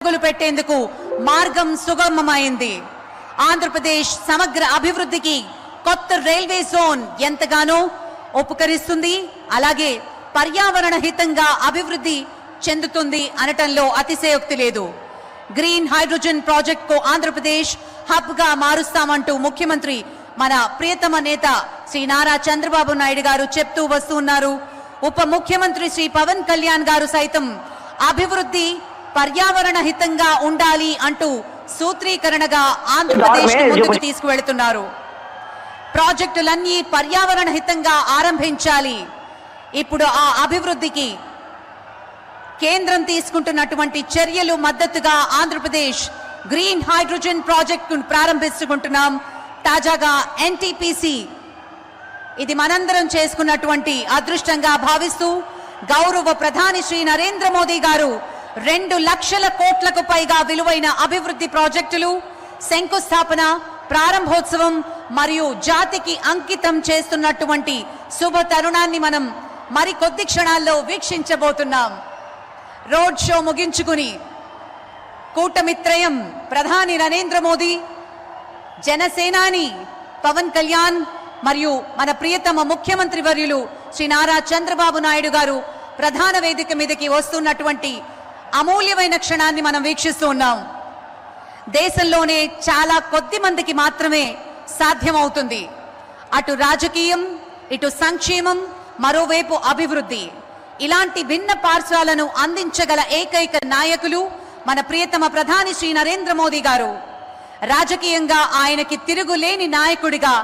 పెట్టేందుకు మార్గం సుగమమైంది. ఆంధ్రప్రదేశ్ సమగ్ర అభివృద్ధికి కొత్త రైల్వే జోన్ ఎంతగానో ఉపకరిస్తుంది. అలాగే పర్యావరణ హితంగా అభివృద్ధి చెందుతుంది అనటంలో అతిశయోక్తి లేదు. గ్రీన్ హైడ్రోజన్ ప్రాజెక్ట్ కు ఆంధ్రప్రదేశ్ హబ్ గా మారుస్తామంటూ ముఖ్యమంత్రి మన ప్రియతమ నేత శ్రీ నారా చంద్రబాబు నాయుడు గారు చెప్తూ వస్తున్నారు. ఉప ముఖ్యమంత్రి శ్రీ పవన్ కళ్యాణ్ గారు సైతం అభివృద్ధి పర్యావరణ హితంగా ఉండాలి అంటూ సూత్రీకరణగా ఆంధ్రప్రదేశ్ ముందుకు తీసుకువెళ్తున్నారు. ప్రాజెక్టులన్నీ పర్యావరణ హితంగా ఆరంభించాలి. ఇప్పుడు ఆ అభివృద్ధికి కేంద్రం తీసుకుంటున్నటువంటి చర్యలు మద్దతుగా ఆంధ్రప్రదేశ్ గ్రీన్ హైడ్రోజన్ ప్రాజెక్టును ప్రారంభించుకుంటున్నాం. తాజాగా ఎన్టీపీసీ ఇది మనందరం చేసుకున్నటువంటి అదృష్టంగా భావిస్తూ గౌరవ ప్రధాని శ్రీ నరేంద్ర మోదీ గారు 2 లక్షల కోట్లకు పైగా విలువైన అభివృద్ధి ప్రాజెక్టులు శంకుస్థాపన, ప్రారంభోత్సవం మరియు జాతికి అంకితం చేస్తున్నటువంటి శుభ తరుణాన్ని మనం మరికొద్ది క్షణాల్లో వీక్షించబోతున్నాం. రోడ్ షో ముగించుకుని కూటమిత్రయం ప్రధాని నరేంద్ర మోదీ, జనసేనాని పవన్ కళ్యాణ్ మరియు మన ప్రియతమ ముఖ్యమంత్రి వర్యులు శ్రీ నారా చంద్రబాబు నాయుడు గారు ప్రధాన వేదిక మీదకి వస్తున్నటువంటి అమూల్యమైన క్షణాన్ని మనం వీక్షిస్తూ ఉన్నాం. దేశంలోనే చాలా కొద్ది మందికి మాత్రమే సాధ్యమవుతుంది అటు రాజకీయం, ఇటు సంక్షేమం, మరోవైపు అభివృద్ధి. ఇలాంటి భిన్న పార్శ్వాలను అందించగల ఏకైక నాయకులు మన ప్రియతమ ప్రధాని శ్రీ నరేంద్ర మోదీ గారు. రాజకీయంగా ఆయనకి తిరుగులేని నాయకుడిగా